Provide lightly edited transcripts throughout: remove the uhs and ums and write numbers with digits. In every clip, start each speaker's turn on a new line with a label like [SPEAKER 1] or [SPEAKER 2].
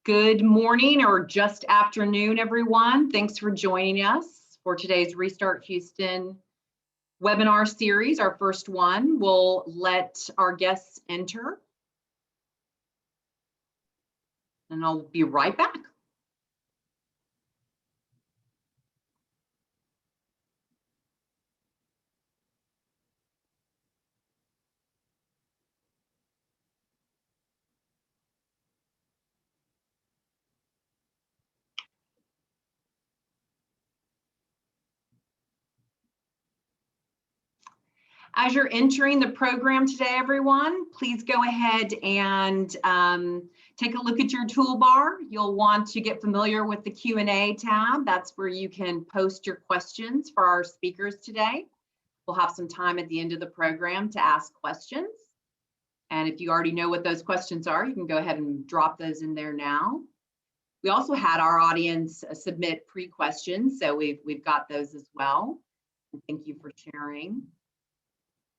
[SPEAKER 1] Good morning or just afternoon, everyone. Thanks for joining us for today's Restart Houston webinar series. Our first one. We'll let our guests enter, and I'll be right back. As you're entering the program today, everyone, please go ahead and take a look at your toolbar. You'll want to get familiar with the Q&A tab. That's where you can post your questions for our speakers today. We'll have some time at the end of the program to ask questions. And if you already know what those questions are, you can go ahead and drop those in there now. We also had our audience submit pre-questions, so we've got those as well. And thank you for sharing.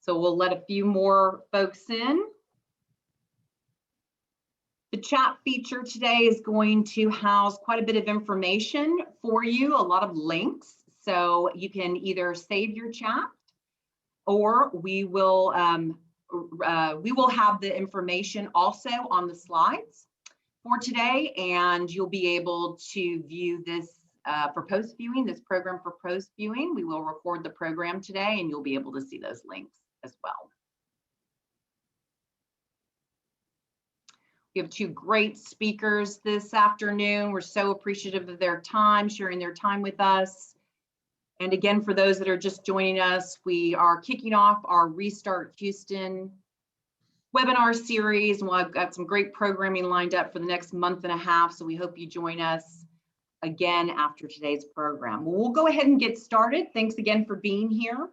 [SPEAKER 1] So we'll let a few more folks in. The chat feature today is going to house quite a bit of information for you, a lot of links. So you can either save your chat, or we will have the information also on the slides for today, and you'll be able to view this for post viewing, this program for post viewing. We will record the program today, and you'll be able to see those links as well. We have two great speakers this afternoon. We're so appreciative of their time, sharing their time with us. And again, for those that are just joining us, we are kicking off our Restart Houston webinar series, and we've got some great programming lined up for the next month and a half, so we hope you join us again after today's program. Well, we'll go ahead and get started. Thanks again for being here.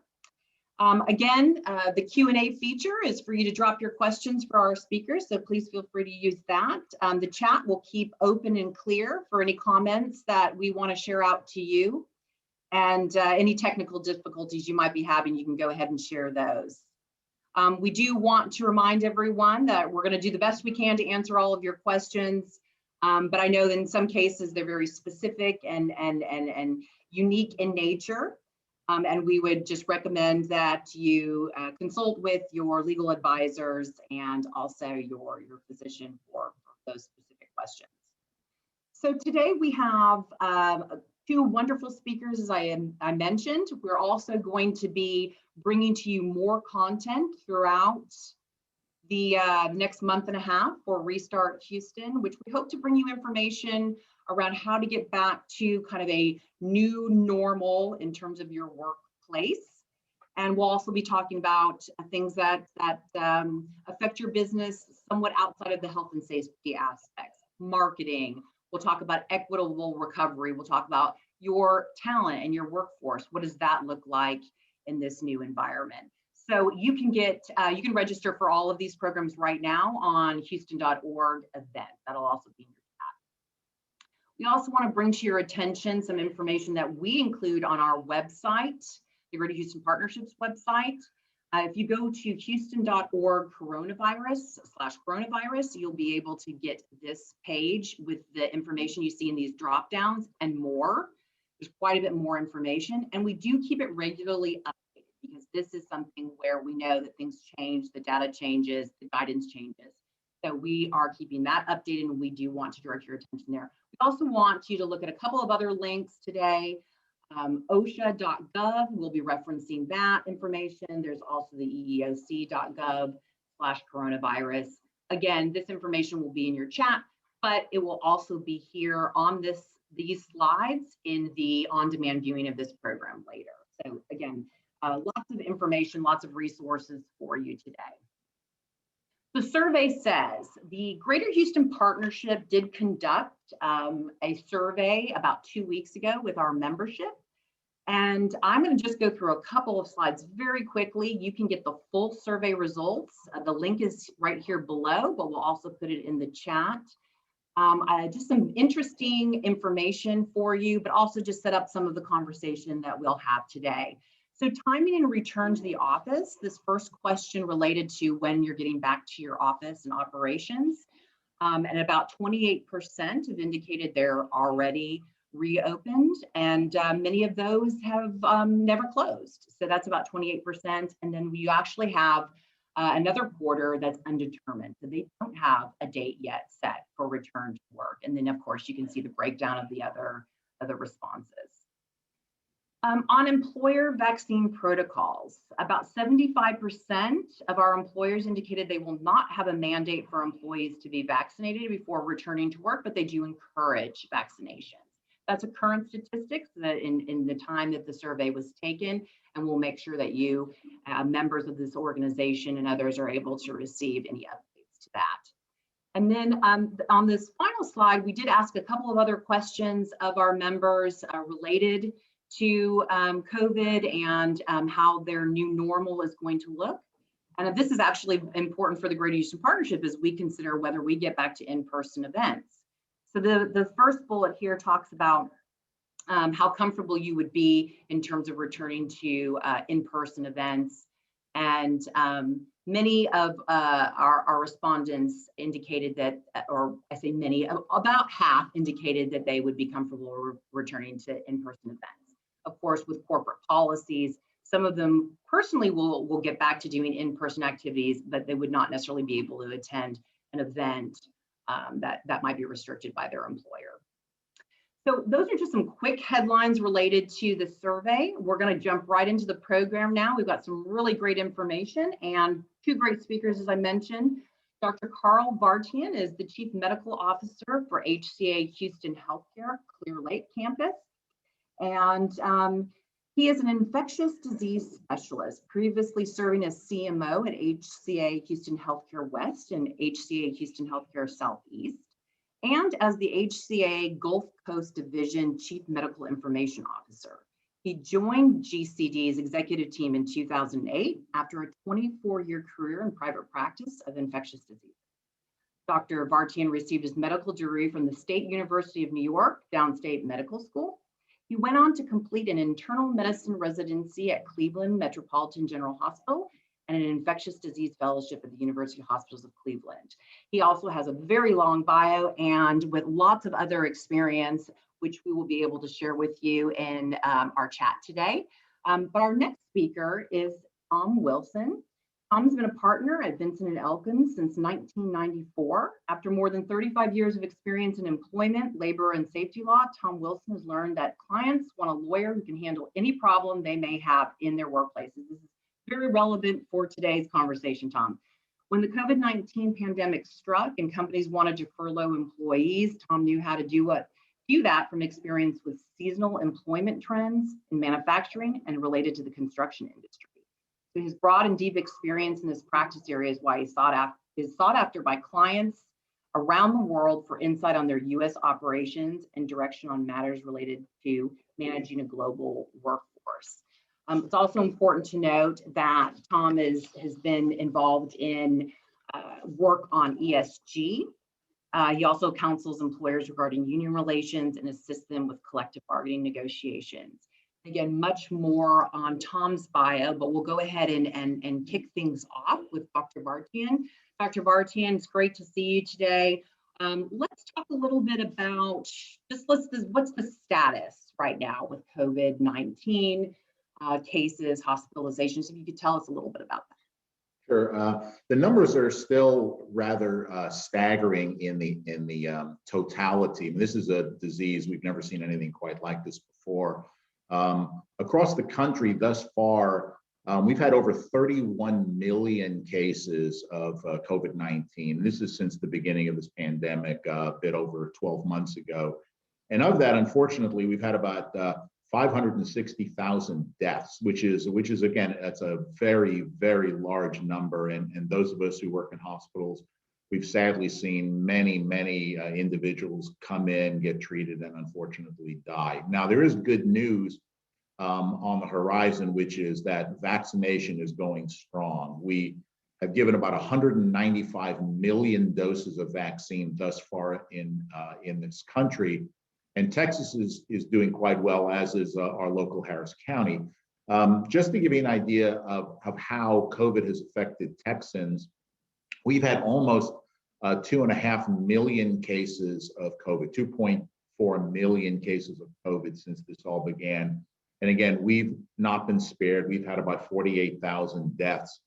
[SPEAKER 1] The Q&A feature is for you to drop your questions for our speakers, so please feel free to use that. The chat will keep open and clear for any comments that we want to share out to you, and any technical difficulties you might be having, you can go ahead and share those. We do want to remind everyone that we're going to do the best we can to answer all of your questions, but I know that in some cases they're very specific and unique in nature. And we would just recommend that you consult with your legal advisors and also your physician for those specific questions. So today we have two wonderful speakers, as I mentioned. We're also going to be bringing to you more content throughout the next month and a half for Restart Houston, which we hope to bring you information around how to get back to kind of a new normal in terms of your workplace. And we'll also be talking about things that affect your business somewhat outside of the health and safety aspects, marketing. We'll talk about equitable recovery. We'll talk about your talent and your workforce. What does that look like in this new environment? So you can register for all of these programs right now on houston.org event. That'll also be in your chat. We also want to bring to your attention some information that we include on our website, the Greater Houston Partnerships website. If you go to houston.org coronavirus/coronavirus, you'll be able to get this page with the information you see in these drop downs and more. There's quite a bit more information, and we do keep it regularly updated because this is something where we know that things change, the data changes, the guidance changes. So we are keeping that updated, and we do want to direct your attention there. We also want you to look at a couple of other links today. OSHA.gov, we'll be referencing that information. There's also the EEOC.gov/coronavirus. Again, this information will be in your chat, but it will also be here on these slides in the on-demand viewing of this program later. So again, lots of information, lots of resources for you today. The survey says the Greater Houston Partnership did conduct a survey about 2 weeks ago with our membership. And I'm going to just go through a couple of slides very quickly. You can get the full survey results. The link is right here below, but we'll also put it in the chat. Just some interesting information for you, but also just set up some of the conversation that we'll have today. So timing and return to the office, this first question related to when you're getting back to your office and operations. And about 28% have indicated they're already reopened, and many of those have never closed. So that's about 28%. And then we actually have another quarter that's undetermined. So they don't have a date yet set for return to work. And then, of course, you can see the breakdown of the other responses. On employer vaccine protocols, about 75% of our employers indicated they will not have a mandate for employees to be vaccinated before returning to work, but they do encourage vaccinations. That's a current statistic that in the time that the survey was taken, and we'll make sure that you, members of this organization and others, are able to receive any updates to that. And then on this final slide, we did ask a couple of other questions of our members related to COVID and how their new normal is going to look. And this is actually important for the Greater Houston Partnership as we consider whether we get back to in-person events. So the first bullet here talks about how comfortable you would be in terms of returning to in-person events. And many of our respondents indicated that, or I say many, about half indicated that they would be comfortable returning to in-person events. Of course, with corporate policies, some of them personally will get back to doing in-person activities, but they would not necessarily be able to attend an event that might be restricted by their employer. So those are just some quick headlines related to the survey. We're going to jump right into the program now. We've got some really great information and two great speakers, as I mentioned. Dr. Carl Bartian is the Chief Medical Officer for HCA Houston Healthcare Clear Lake campus. And he is an infectious disease specialist, previously serving as CMO at HCA Houston Healthcare West and HCA Houston Healthcare Southeast, and as the HCA Gulf Coast Division Chief Medical Information Officer. He joined GCD's executive team in 2008 after a 24-year career in private practice of infectious disease. Dr. Bartian received his medical degree from the State University of New York Downstate Medical School. He went on to complete an internal medicine residency at Cleveland Metropolitan General Hospital and an infectious disease fellowship at the University Hospitals of Cleveland. He also has a very long bio and with lots of other experience, which we will be able to share with you in our chat today. But our next speaker is Tom Wilson. Tom's been a partner at Vinson & Elkins since 1994. After more than 35 years of experience in employment, labor, and safety law, Tom Wilson has learned that clients want a lawyer who can handle any problem they may have in their workplaces. This is very relevant for today's conversation, Tom. When the COVID-19 pandemic struck and companies wanted to furlough employees, Tom knew how to do that from experience with seasonal employment trends in manufacturing and related to the construction industry. So his broad and deep experience in this practice area is why he's sought after by clients around the world for insight on their U.S. operations and direction on matters related to managing a global workforce. It's also important to note that Tom has been involved in work on ESG. He also counsels employers regarding union relations and assists them with collective bargaining negotiations. Again, much more on Tom's bio, but we'll go ahead and kick things off with Dr. Bartian. Dr. Bartian, it's great to see you today. Let's talk a little bit about what's the status right now with COVID-19 cases, hospitalizations. If you could tell us a little bit about that.
[SPEAKER 2] Sure. The numbers are still rather staggering in the totality. I mean, this is a disease we've never seen anything quite like this before. Across the country thus far, we've had over 31 million cases of COVID-19. This is since the beginning of this pandemic, a bit over 12 months ago. And of that, unfortunately, we've had about 560,000 deaths, which is again, that's a very, very large number. And those of us who work in hospitals, we've sadly seen many individuals come in, get treated, and unfortunately die. Now, there is good news on the horizon, which is that vaccination is going strong. We have given about 195 million doses of vaccine thus far in this country. And Texas is doing quite well, as is our local Harris County. Just to give you an idea of how COVID has affected Texans, we've had almost 2.5 million cases of COVID, 2.4 million cases of COVID since this all began. And again, we've not been spared. We've had about 48,000 deaths.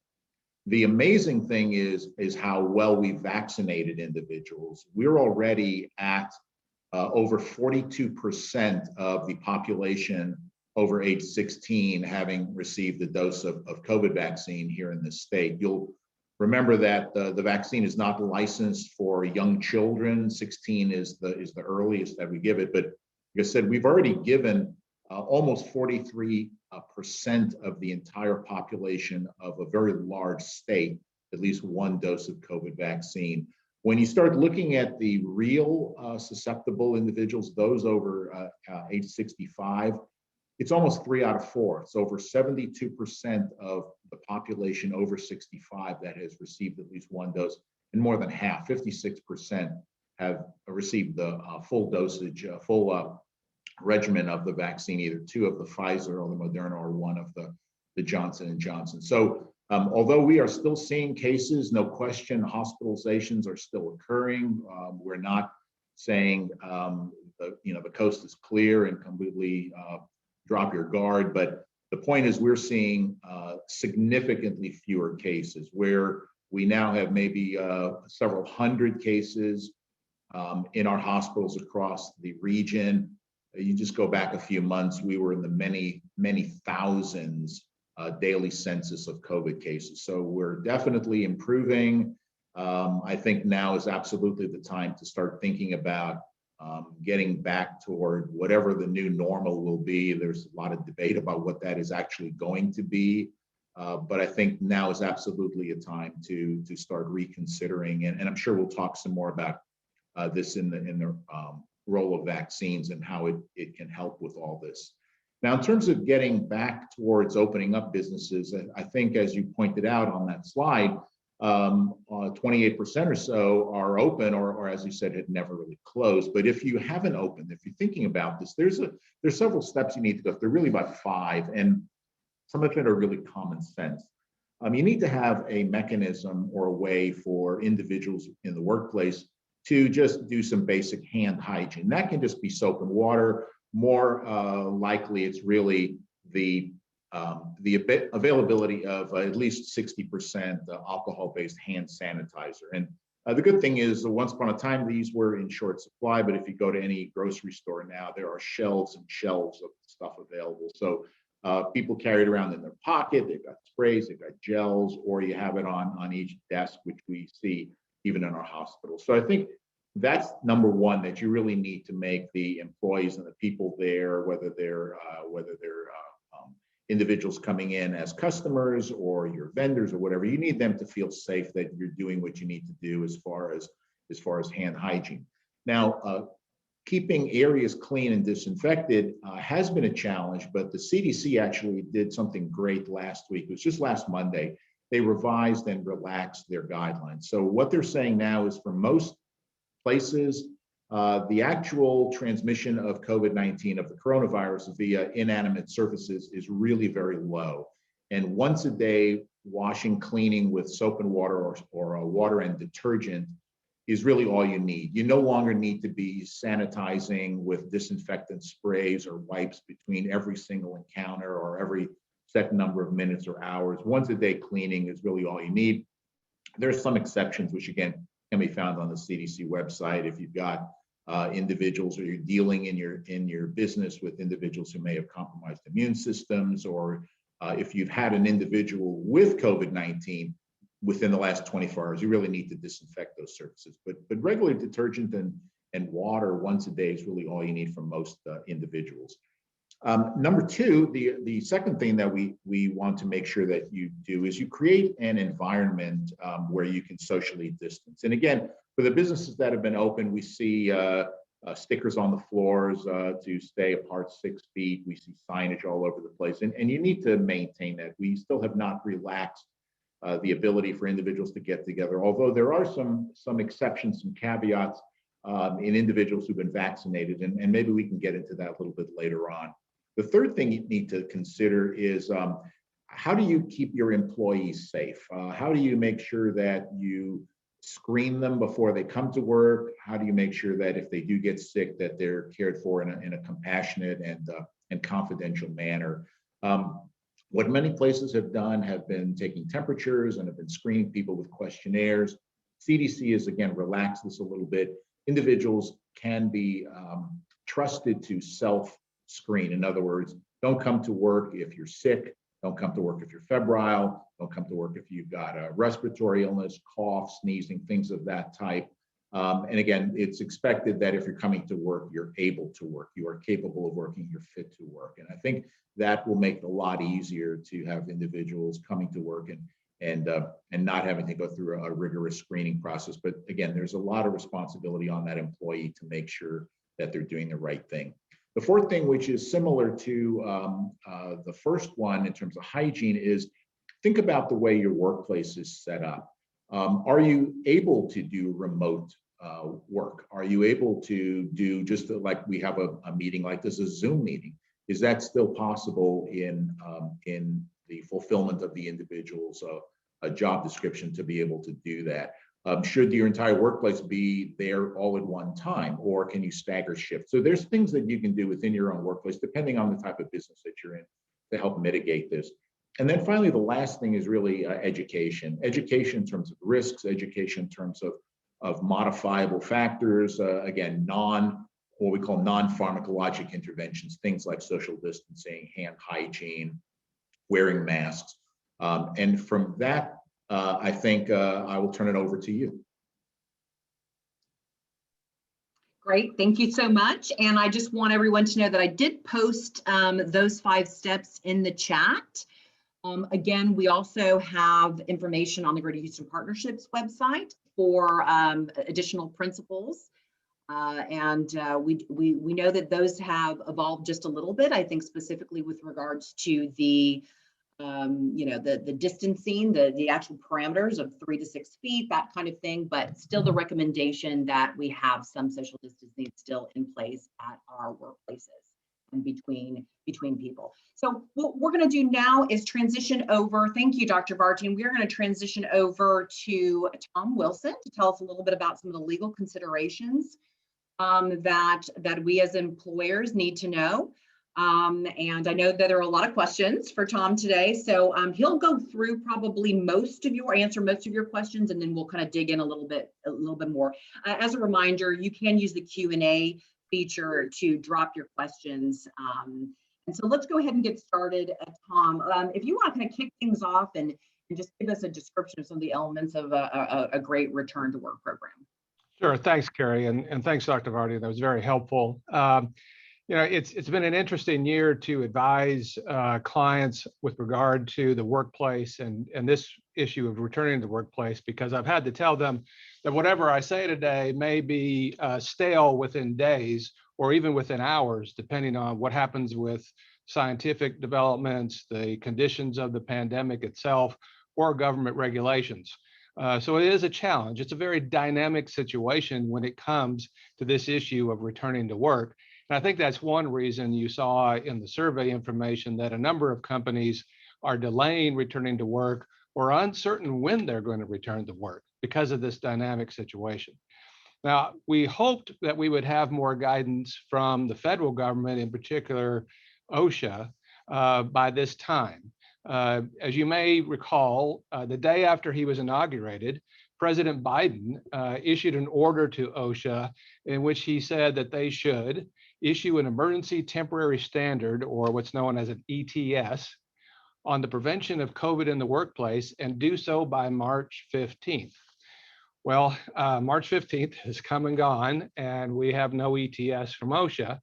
[SPEAKER 2] The amazing thing is how well we vaccinated individuals. We're already at over 42% of the population over age 16 having received a dose of COVID vaccine here in this state. You'll remember that the vaccine is not licensed for young children. 16 is the earliest that we give it. But like I said, we've already given almost 43% of the entire population of a very large state at least one dose of COVID vaccine. When you start looking at the real susceptible individuals, those over age 65, it's almost 3 out of 4. It's over 72% of the population over 65 that has received at least one dose, and more than half, 56%, have received the full dosage, full regimen of the vaccine, either 2 of the Pfizer or the Moderna or 1 of the Johnson & Johnson. So although we are still seeing cases, no question, hospitalizations are still occurring. We're not saying the coast is clear and completely drop your guard, but the point is we're seeing significantly fewer cases, where we now have maybe several hundred cases in our hospitals across the region. You just go back a few months, we were in the many thousands daily census of COVID cases. So we're definitely improving. I think now is absolutely the time to start thinking about getting back toward whatever the new normal will be. There's a lot of debate about what that is actually going to be. But I think now is absolutely a time to start reconsidering. And I'm sure we'll talk some more about this in the role of vaccines and how it can help with all this. Now, in terms of getting back towards opening up businesses, I think, as you pointed out on that slide, 28% or so are open, or as you said, had never really closed. But if you haven't opened, if you're thinking about this, there's several steps you need to go. They're really about 5, and some of it are really common sense. You need to have a mechanism or a way for individuals in the workplace to just do some basic hand hygiene. That can just be soap and water. More likely, it's really the availability of at least 60% alcohol-based hand sanitizer. And the good thing is, once upon a time, these were in short supply, but if you go to any grocery store now, there are shelves and shelves of stuff available. So people carry it around in their pocket. They've got sprays, they've got gels, or you have it on each desk, which we see even in our hospitals. So I think that's number one, that you really need to make the employees and the people there, whether they're individuals coming in as customers or your vendors or whatever, you need them to feel safe that you're doing what you need to do as far as hand hygiene. Now, keeping areas clean and disinfected has been a challenge, but the CDC actually did something great last week. It was just last Monday. They revised and relaxed their guidelines. So what they're saying now is, for most places, the actual transmission of COVID-19, of the coronavirus via inanimate surfaces, is really very low. And once a day, washing, cleaning with soap and water or water and detergent is really all you need. You no longer need to be sanitizing with disinfectant sprays or wipes between every single encounter or every set number of minutes or hours. Once a day cleaning is really all you need. There's some exceptions, which again can be found on the CDC website. If you've got individuals, or you're dealing in your business with individuals who may have compromised immune systems, or if you've had an individual with COVID-19 within the last 24 hours, you really need to disinfect those surfaces. But regular detergent and water once a day is really all you need from most individuals. Number 2, the second thing that we want to make sure that you do is you create an environment where you can socially distance. And again, for the businesses that have been open, we see stickers on the floors to stay apart 6 feet. We see signage all over the place, and you need to maintain that. We still have not relaxed the ability for individuals to get together, although there are some exceptions, some caveats in individuals who've been vaccinated, and maybe we can get into that a little bit later on. The third thing you need to consider is how do you keep your employees safe? How do you make sure that you screen them before they come to work? How do you make sure that if they do get sick, that they're cared for in a compassionate and confidential manner? What many places have done have been taking temperatures and have been screening people with questionnaires. CDC has, again, relaxed this a little bit. Individuals can be trusted to self-screen. In other words, don't come to work if you're sick. Don't come to work if you're febrile. Don't come to work if you've got a respiratory illness, cough, sneezing, things of that type. And again, it's expected that if you're coming to work, you're able to work. You are capable of working. You're fit to work. And I think that will make it a lot easier to have individuals coming to work and not having to go through a rigorous screening process. But again, there's a lot of responsibility on that employee to make sure that they're doing the right thing. The fourth thing, which is similar to the first one in terms of hygiene, is think about the way your workplace is set up. Are you able to do remote work? Are you able to do just like we have a meeting like this, a Zoom meeting? Is that still possible in the fulfillment of the individual's a job description to be able to do that? Should your entire workplace be there all at one time, or can you stagger shifts? So there's things that you can do within your own workplace, depending on the type of business that you're in, to help mitigate this. And then finally, the last thing is really education. Education in terms of risks, education in terms of modifiable factors, again, what we call non-pharmacologic interventions, things like social distancing, hand hygiene, wearing masks. And from that, I think I will turn it over to you.
[SPEAKER 1] Great, thank you so much. And I just want everyone to know that I did post those 5 steps in the chat. Again, we also have information on the Greater Houston Partnerships website for additional principles. We know that those have evolved just a little bit, I think specifically with regards to the the distancing, the actual parameters of 3 to 6 feet, that kind of thing, but still the recommendation that we have some social distancing still in place at our workplaces and between people. So what we're going to do now is transition over. Thank you, Dr. Bartine. We're going to transition over to Tom Wilson to tell us a little bit about some of the legal considerations that we as employers need to know. And I know that there are a lot of questions for Tom today, so he'll go through probably answer most of your questions, and then we'll kind of dig in a little bit more. As a reminder, you can use the Q&A feature to drop your questions. And so let's go ahead and get started. Tom, if you want to kind of kick things off and just give us a description of some of the elements of a great return to work program.
[SPEAKER 3] Sure. Thanks, Carrie, and thanks, Dr. Vardy. That was very helpful. It's been an interesting year to advise clients with regard to the workplace and this issue of returning to the workplace, because I've had to tell them that whatever I say today may be stale within days or even within hours, depending on what happens with scientific developments, the conditions of the pandemic itself, or government regulations. So it is a challenge. It's a very dynamic situation when it comes to this issue of returning to work. And I think that's one reason you saw in the survey information that a number of companies are delaying returning to work or uncertain when they're going to return to work because of this dynamic situation. Now, we hoped that we would have more guidance from the federal government, in particular OSHA, by this time. As you may recall, the day after he was inaugurated, President Biden issued an order to OSHA in which he said that they should issue an emergency temporary standard, or what's known as an ETS, on the prevention of COVID in the workplace, and do so by March 15th. Well, March 15th has come and gone, and we have no ETS from OSHA.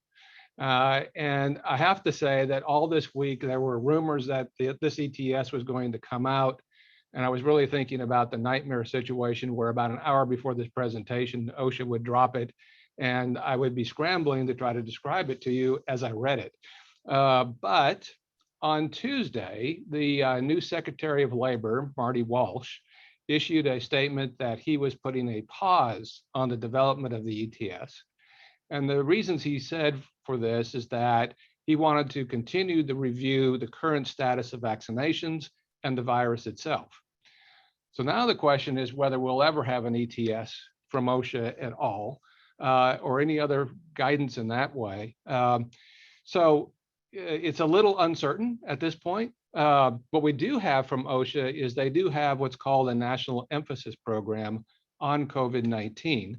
[SPEAKER 3] And I have to say that all this week, there were rumors that this ETS was going to come out. And I was really thinking about the nightmare situation where about an hour before this presentation, OSHA would drop it, and I would be scrambling to try to describe it to you as I read it. But on Tuesday, the new Secretary of Labor, Marty Walsh, issued a statement that he was putting a pause on the development of the ETS. And the reasons he said for this is that he wanted to continue to review the current status of vaccinations and the virus itself. So now the question is whether we'll ever have an ETS from OSHA at all, or any other guidance in that way. So it's a little uncertain at this point. What we do have from OSHA is they do have what's called a national emphasis program on COVID-19.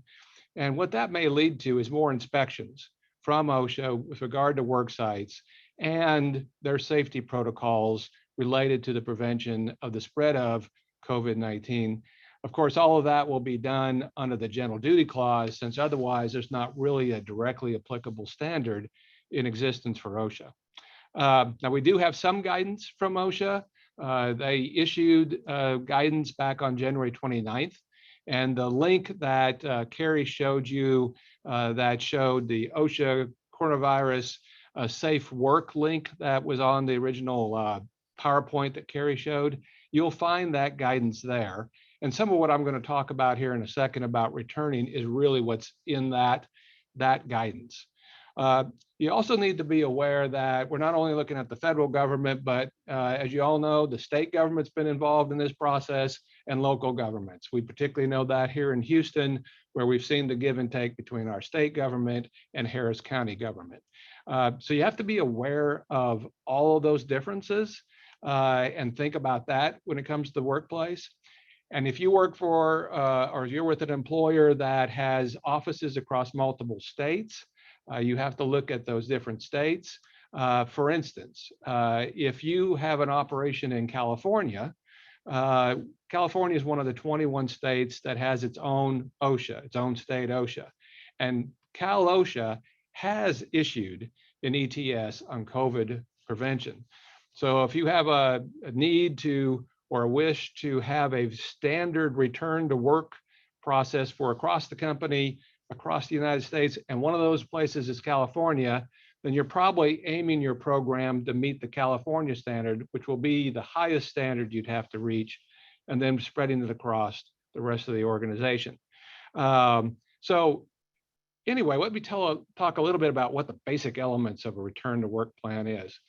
[SPEAKER 3] And what that may lead to is more inspections from OSHA with regard to work sites and their safety protocols related to the prevention of the spread of COVID-19. Of course, all of that will be done under the general duty clause, since otherwise there's not really a directly applicable standard in existence for OSHA. Now, we do have some guidance from OSHA. They issued guidance back on January 29th. And the link that Carrie showed you that showed the OSHA coronavirus safe work link that was on the original PowerPoint that Carrie showed, you'll find that guidance there. And some of what I'm going to talk about here in a second about returning is really what's in that guidance. You also need to be aware that we're not only looking at the federal government, but as you all know, the state government's been involved in this process and local governments. We particularly know that here in Houston, where we've seen the give and take between our state government and Harris County government. So you have to be aware of all of those differences and think about that when it comes to the workplace. And if you work for, or you're with an employer that has offices across multiple states, you have to look at those different states. For instance, if you have an operation in California, California is one of the 21 states that has its own OSHA, its own state OSHA. And Cal OSHA has issued an ETS on COVID prevention. So if you have a need to or a wish to have a standard return to work process for across the company, across the United States, and one of those places is California, then you're probably aiming your program to meet the California standard, which will be the highest standard you'd have to reach, and then spreading it across the rest of the organization. So anyway, let me talk a little bit about what the basic elements of a return to work plan is.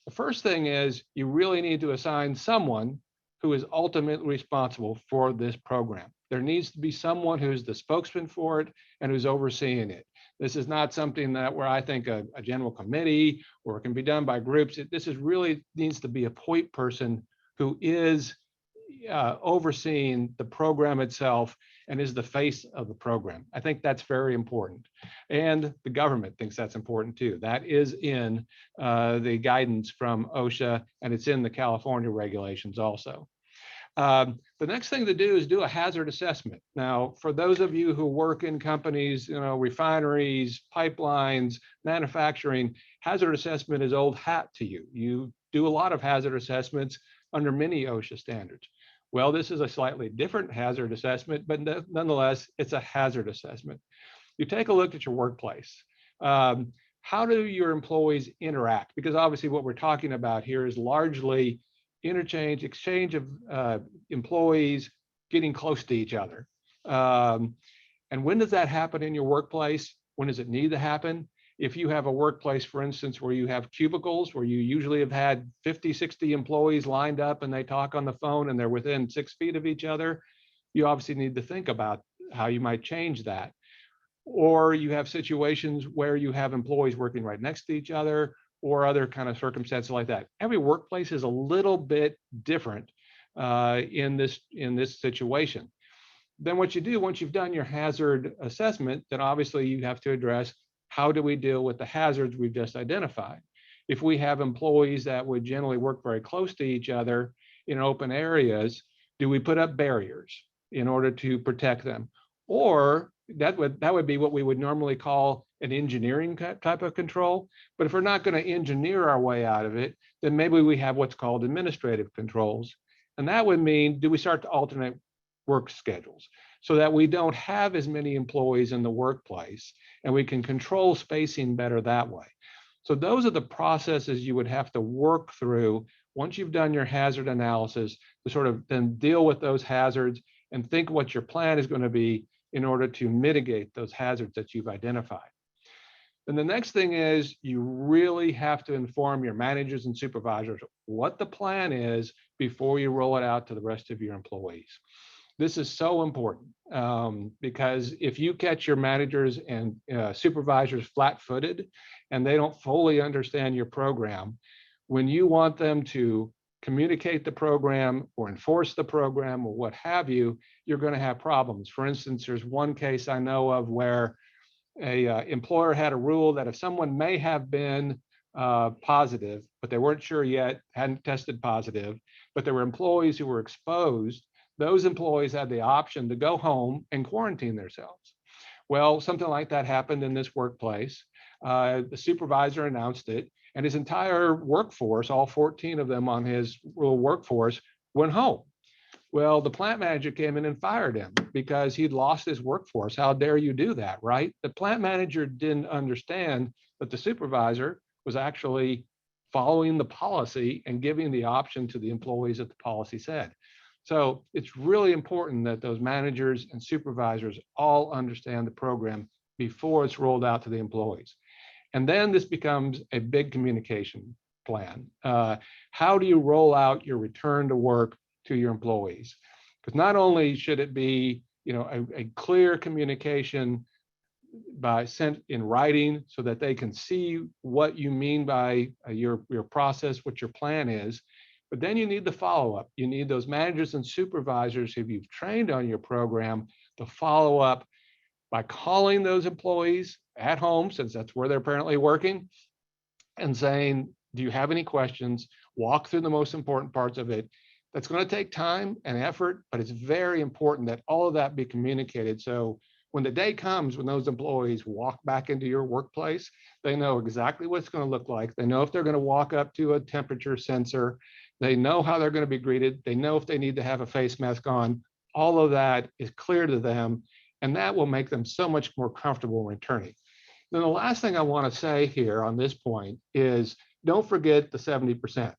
[SPEAKER 3] The first thing is you really need to assign someone who is ultimately responsible for this program. There needs to be someone who's the spokesman for it and who's overseeing it. This is not something that where I think a general committee or it can be done by groups. This is really needs to be a point person who is overseeing the program itself and is the face of the program. I think that's very important. And the government thinks that's important too. That is in the guidance from OSHA, and it's in the California regulations also. The next thing to do is do a hazard assessment. Now, for those of you who work in companies, refineries, pipelines, manufacturing, hazard assessment is old hat to you. You do a lot of hazard assessments under many OSHA standards. Well, this is a slightly different hazard assessment, but nonetheless, it's a hazard assessment. You take a look at your workplace. How do your employees interact? Because obviously what we're talking about here is largely exchange of employees getting close to each other. And when does that happen in your workplace? When does it need to happen? If you have a workplace, for instance, where you have cubicles, where you usually have had 50, 60 employees lined up and they talk on the phone and they're within 6 feet of each other, you obviously need to think about how you might change that. Or you have situations where you have employees working right next to each other or other kind of circumstances like that. Every workplace is a little bit different in this situation. Then what you do, once you've done your hazard assessment, then obviously you have to address how do we deal with the hazards we've just identified. If we have employees that would generally work very close to each other in open areas, do we put up barriers in order to protect them? Or that would be what we would normally call an engineering type of control. But if we're not going to engineer our way out of it, then maybe we have what's called administrative controls. And that would mean, do we start to alternate work schedules so that we don't have as many employees in the workplace and we can control spacing better that way? So those are the processes you would have to work through once you've done your hazard analysis to sort of then deal with those hazards and think what your plan is going to be in order to mitigate those hazards that you've identified. And the next thing is you really have to inform your managers and supervisors what the plan is before you roll it out to the rest of your employees. This is so important because if you catch your managers and supervisors flat-footed and they don't fully understand your program, when you want them to communicate the program or enforce the program or what have you, you're going to have problems. For instance, there's one case I know of where a employer had a rule that if someone may have been positive, but they weren't sure yet, hadn't tested positive, but there were employees who were exposed, those employees had the option to go home and quarantine themselves. Well, something like that happened in this workplace. The supervisor announced it, and his entire workforce, all 14 of them on his rural workforce, went home. Well, the plant manager came in and fired him because he'd lost his workforce. How dare you do that, right? The plant manager didn't understand that the supervisor was actually following the policy and giving the option to the employees that the policy said. So it's really important that those managers and supervisors all understand the program before it's rolled out to the employees. And then this becomes a big communication plan. How do you roll out your return to work to your employees? Because not only should it be, a clear communication sent in writing so that they can see what you mean by your process, what your plan is, but then you need the follow-up. You need those managers and supervisors who you've trained on your program to follow up by calling those employees at home, since that's where they're apparently working, and saying, do you have any questions? Walk through the most important parts of it. That's going to take time and effort, but it's very important that all of that be communicated. So when the day comes when those employees walk back into your workplace, they know exactly what it's going to look like. They know if they're going to walk up to a temperature sensor. They know how they're going to be greeted. They know if they need to have a face mask on. All of that is clear to them, and that will make them so much more comfortable returning. Then the last thing I want to say here on this point is don't forget the 70%. And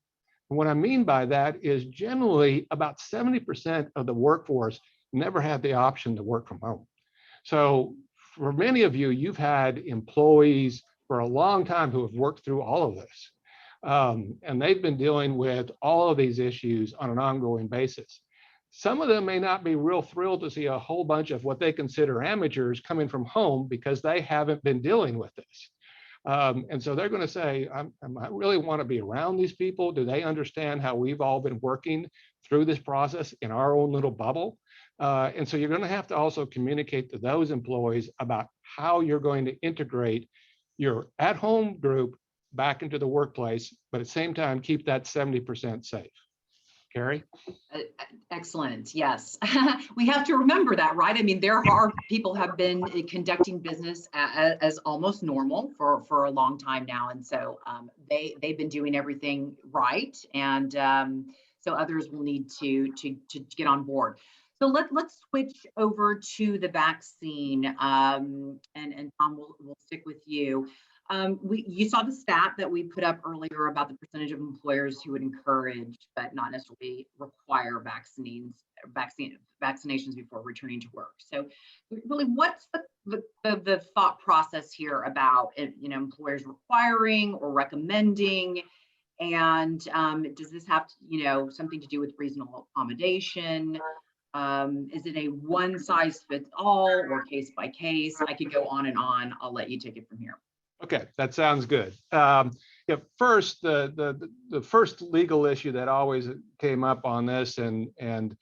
[SPEAKER 3] what I mean by that is generally about 70% of the workforce never had the option to work from home. So for many of you, you've had employees for a long time who have worked through all of this. And they've been dealing with all of these issues on an ongoing basis. Some of them may not be real thrilled to see a whole bunch of what they consider amateurs coming from home because they haven't been dealing with this. And so they're going to say, I really want to be around these people. Do they understand how we've all been working through this process in our own little bubble? And so you're going to have to also communicate to those employees about how you're going to integrate your at-home group back into the workplace, but at the same time, keep that 70% safe. Carrie?
[SPEAKER 1] Excellent. Yes. We have to remember that, right? I mean, there are people have been conducting business as almost normal for a long time now. And so they've been doing everything right. And so others will need to get on board. So let's switch over to the vaccine. And Tom, we'll stick with you. You saw the stat that we put up earlier about the percentage of employers who would encourage, but not necessarily require vaccinations before returning to work. So really, what's the thought process here about employers requiring or recommending? And does this have something to do with reasonable accommodation? Is it a one size fits all or case by case? I could go on and on. I'll let you take it from here.
[SPEAKER 3] Okay, that sounds good. First, the first legal issue that always came up on this and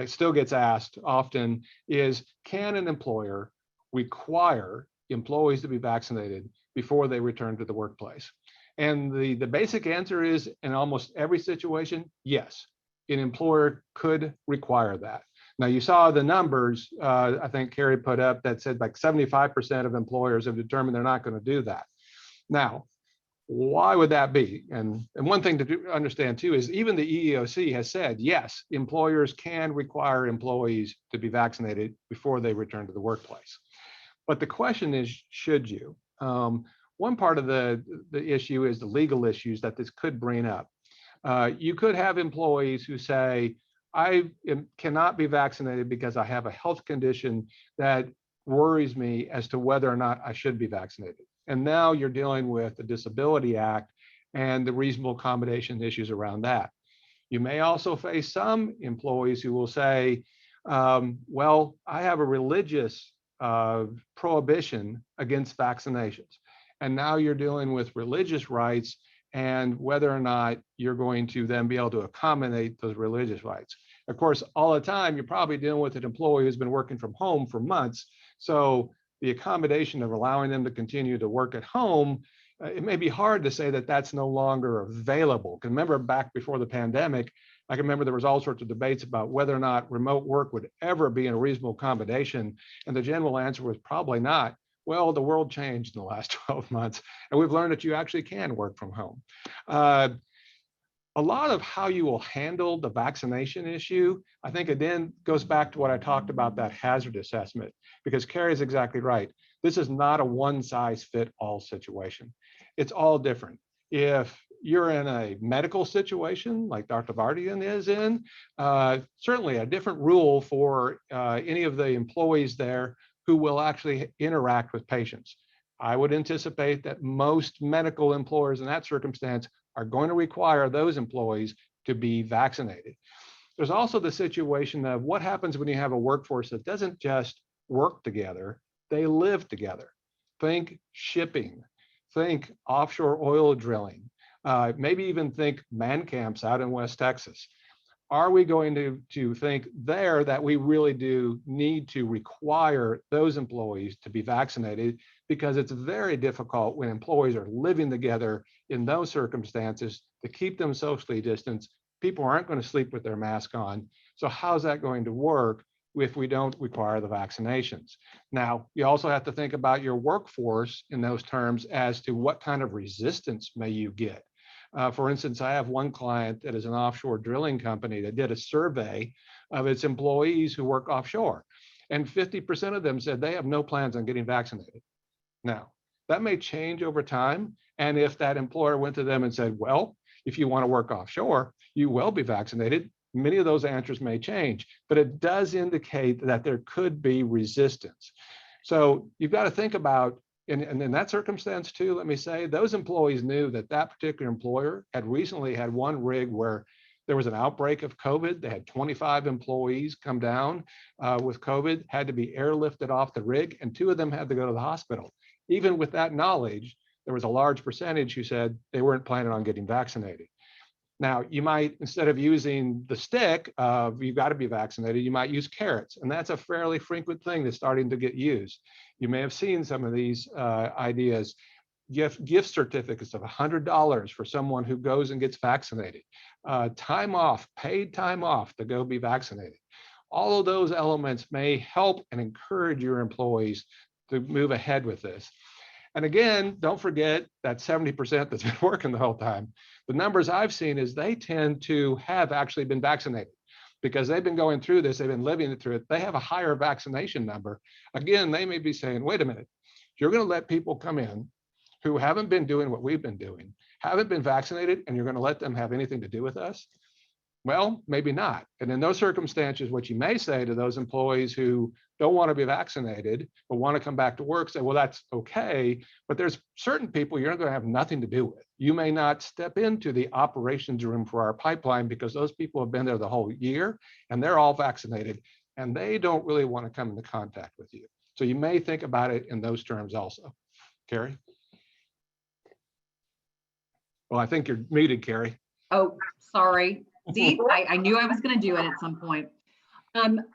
[SPEAKER 3] still gets asked often is, can an employer require employees to be vaccinated before they return to the workplace? And the basic answer is, in almost every situation, yes, an employer could require that. Now, you saw the numbers, I think Carrie put up that said like 75% of employers have determined they're not going to do that. Now, why would that be? And one thing to understand too is even the EEOC has said, yes, employers can require employees to be vaccinated before they return to the workplace. But the question is, should you? One part of the issue is the legal issues that this could bring up. You could have employees who say, I cannot be vaccinated because I have a health condition that worries me as to whether or not I should be vaccinated. And now you're dealing with the Disability Act and the reasonable accommodation issues around that. You may also face some employees who will say, well, I have a religious prohibition against vaccinations. And now you're dealing with religious rights and whether or not you're going to then be able to accommodate those religious rights. Of course, all the time, you're probably dealing with an employee who's been working from home for months. So the accommodation of allowing them to continue to work at home, it may be hard to say that that's no longer available. Because remember back before the pandemic, I can remember there was all sorts of debates about whether or not remote work would ever be a reasonable accommodation. And the general answer was probably not. Well, the world changed in the last 12 months, and we've learned that you actually can work from home. A lot of how you will handle the vaccination issue, I think it then goes back to what I talked about, that hazard assessment, because Carrie is exactly right. This is not a one size fit all situation. It's all different. If you're in a medical situation like Dr. Vardian is in, certainly a different rule for any of the employees there who will actually interact with patients. I would anticipate that most medical employers in that circumstance are going to require those employees to be vaccinated. There's also the situation of what happens when you have a workforce that doesn't just work together, they live together. Think shipping, think offshore oil drilling, maybe even think man camps out in West Texas. Are we going to think there that we really do need to require those employees to be vaccinated? Because it's very difficult when employees are living together in those circumstances to keep them socially distanced. People aren't going to sleep with their mask on. So how's that going to work if we don't require the vaccinations? Now, you also have to think about your workforce in those terms as to what kind of resistance may you get. For instance, I have one client that is an offshore drilling company that did a survey of its employees who work offshore, and 50% of them said they have no plans on getting vaccinated. Now, that may change over time. And if that employer went to them and said, well, if you want to work offshore, you will be vaccinated, many of those answers may change, but it does indicate that there could be resistance. So you've got to think about, and in that circumstance too, let me say, those employees knew that that particular employer had recently had one rig where there was an outbreak of COVID. They had 25 employees come down with COVID, had to be airlifted off the rig, and 2 of them had to go to the hospital. Even with that knowledge, there was a large percentage who said they weren't planning on getting vaccinated. Now, you might, instead of using the stick of you've got to be vaccinated, you might use carrots. And that's a fairly frequent thing that's starting to get used. You may have seen some of these ideas. Gift certificates of $100 for someone who goes and gets vaccinated. Time off, paid time off to go be vaccinated. All of those elements may help and encourage your employees to move ahead with this. And again, don't forget that 70% that's been working the whole time. The numbers I've seen is they tend to have actually been vaccinated because they've been going through this, they've been living through it. They have a higher vaccination number. Again, they may be saying, wait a minute, you're going to let people come in who haven't been doing what we've been doing, haven't been vaccinated, and you're going to let them have anything to do with us? Well, maybe not. And in those circumstances, what you may say to those employees who don't want to be vaccinated but want to come back to work, say, well, that's okay, but there's certain people you're going to have nothing to do with. You may not step into the operations room for our pipeline because those people have been there the whole year and they're all vaccinated and they don't really want to come into contact with you. So you may think about it in those terms also. Carrie? Well, I think you're muted, Carrie.
[SPEAKER 1] Oh, sorry. See, I knew I was going to do it at some point.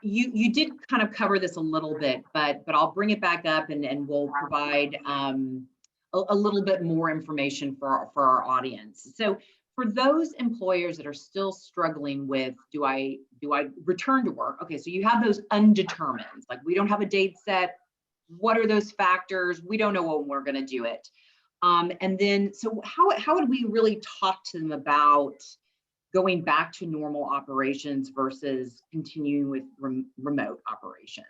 [SPEAKER 1] You did kind of cover this a little bit, but I'll bring it back up and we'll provide a little bit more information for our audience. So for those employers that are still struggling with, do I return to work? Okay, so you have those undetermined, like we don't have a date set. What are those factors? We don't know when we're going to do it. And then, so how would we really talk to them about going back to normal operations versus continuing with remote operations?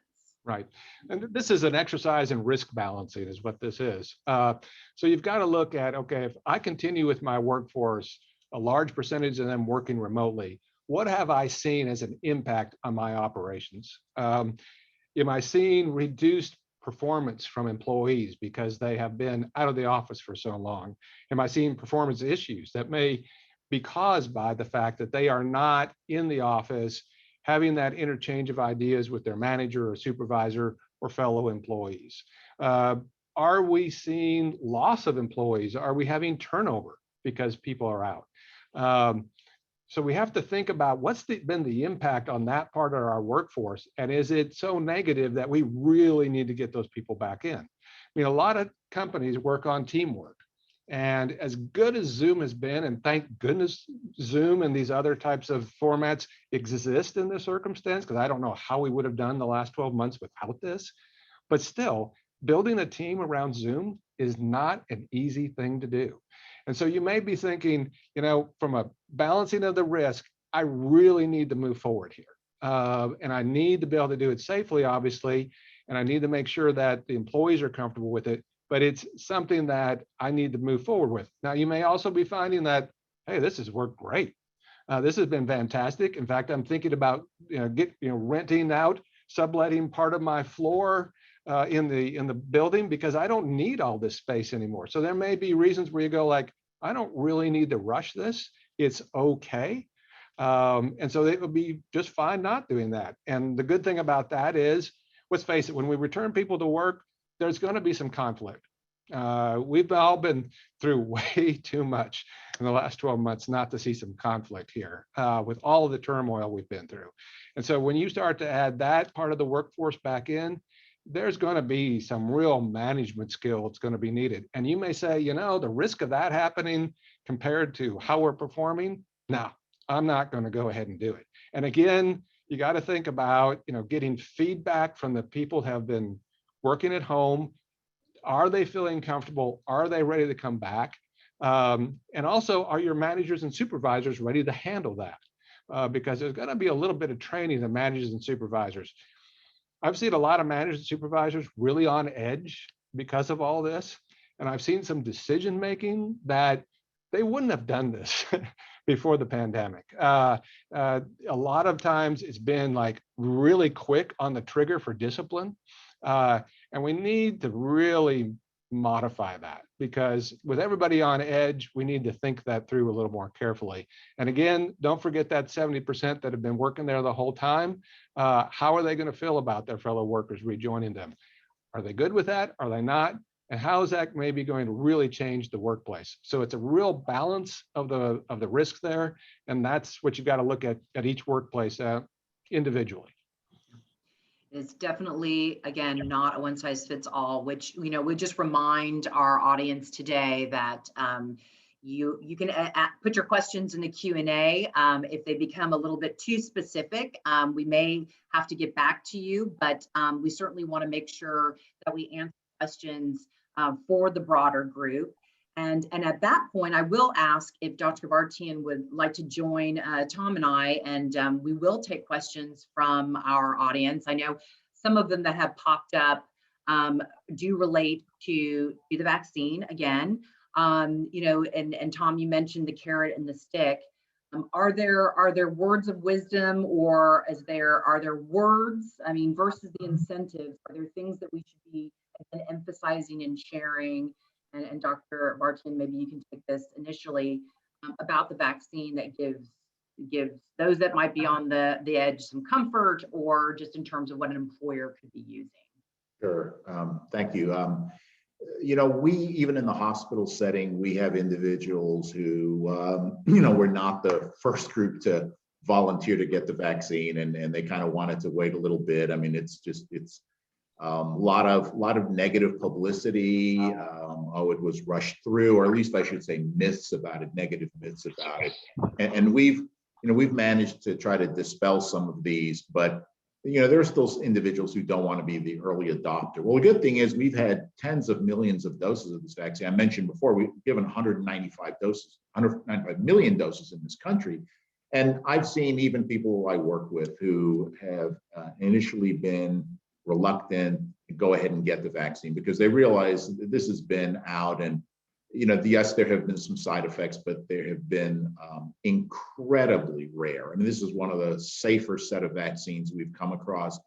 [SPEAKER 3] Right. And this is an exercise in risk balancing is what this is. So you've got to look at, okay, if I continue with my workforce, a large percentage of them working remotely, what have I seen as an impact on my operations? Am I seeing reduced performance from employees because they have been out of the office for so long? Am I seeing performance issues that may be caused by the fact that they are not in the office having that interchange of ideas with their manager or supervisor or fellow employees. Are we seeing loss of employees? Are we having turnover because people are out? So we have to think about what's been the impact on that part of our workforce, and is it so negative that we really need to get those people back in? I mean, a lot of companies work on teamwork, and as good as Zoom has been, and thank goodness Zoom and these other types of formats exist in this circumstance, because I don't know how we would have done the last 12 months without this, but still, building a team around Zoom is not an easy thing to do. And so you may be thinking, from a balancing of the risk, I really need to move forward here. And I need to be able to do it safely, obviously, and I need to make sure that the employees are comfortable with it, but it's something that I need to move forward with. Now, you may also be finding that, hey, this has worked great. This has been fantastic. In fact, I'm thinking about renting out, subletting part of my floor in the building, because I don't need all this space anymore. So there may be reasons where you go like, I don't really need to rush this. It's okay. And so it would be just fine not doing that. And the good thing about that is, let's face it, when we return people to work, there's going to be some conflict. We've all been through way too much in the last 12 months not to see some conflict here with all of the turmoil we've been through. And so when you start to add that part of the workforce back in, there's going to be some real management skill that's going to be needed. And you may say, the risk of that happening compared to how we're performing, no, I'm not going to go ahead and do it. And again, you got to think about, getting feedback from the people who have been working at home. Are they feeling comfortable? Are they ready to come back? And also, are your managers and supervisors ready to handle that? Because there's going to be a little bit of training of managers and supervisors. I've seen a lot of managers and supervisors really on edge because of all this. And I've seen some decision making that they wouldn't have done this before the pandemic. A lot of times it's been like really quick on the trigger for discipline. And we need to really modify that, because with everybody on edge, we need to think that through a little more carefully. And again, don't forget that 70% that have been working there the whole time. How are they going to feel about their fellow workers rejoining them? Are they good with that? Are they not? And how is that maybe going to really change the workplace? So it's a real balance of the risks there. And that's what you've got to look at each workplace individually.
[SPEAKER 1] It's definitely, again, not a one size fits all, which, we just remind our audience today that you can put your questions in the Q&A. If they become a little bit too specific, we may have to get back to you, but we certainly want to make sure that we answer questions for the broader group. And at that point, I will ask if Dr. Vartian would like to join Tom and I, and we will take questions from our audience. I know some of them that have popped up do relate to the vaccine again. And Tom, you mentioned the carrot and the stick. Are there words of wisdom, or are there words, versus the incentives? Are there things that we should be emphasizing and sharing? And Dr. Vartian, maybe you can take this initially about the vaccine that gives those that might be on the edge some comfort, or just in terms of what an employer could be using.
[SPEAKER 2] Sure. Thank you. We, even in the hospital setting, we have individuals who, were not the first group to volunteer to get the vaccine, and they kind of wanted to wait a little bit. It's a lot of negative publicity. It was rushed through, or at least I should say myths about it, negative myths about it. And we've managed to try to dispel some of these, but there are still individuals who don't want to be the early adopter. Well, the good thing is we've had tens of millions of doses of this vaccine. I mentioned before, we've given 195 million doses in this country. And I've seen even people I work with who have initially been reluctant to go ahead and get the vaccine because they realize that this has been out, and yes, there have been some side effects, but they have been incredibly rare. This is one of the safer set of vaccines we've come across.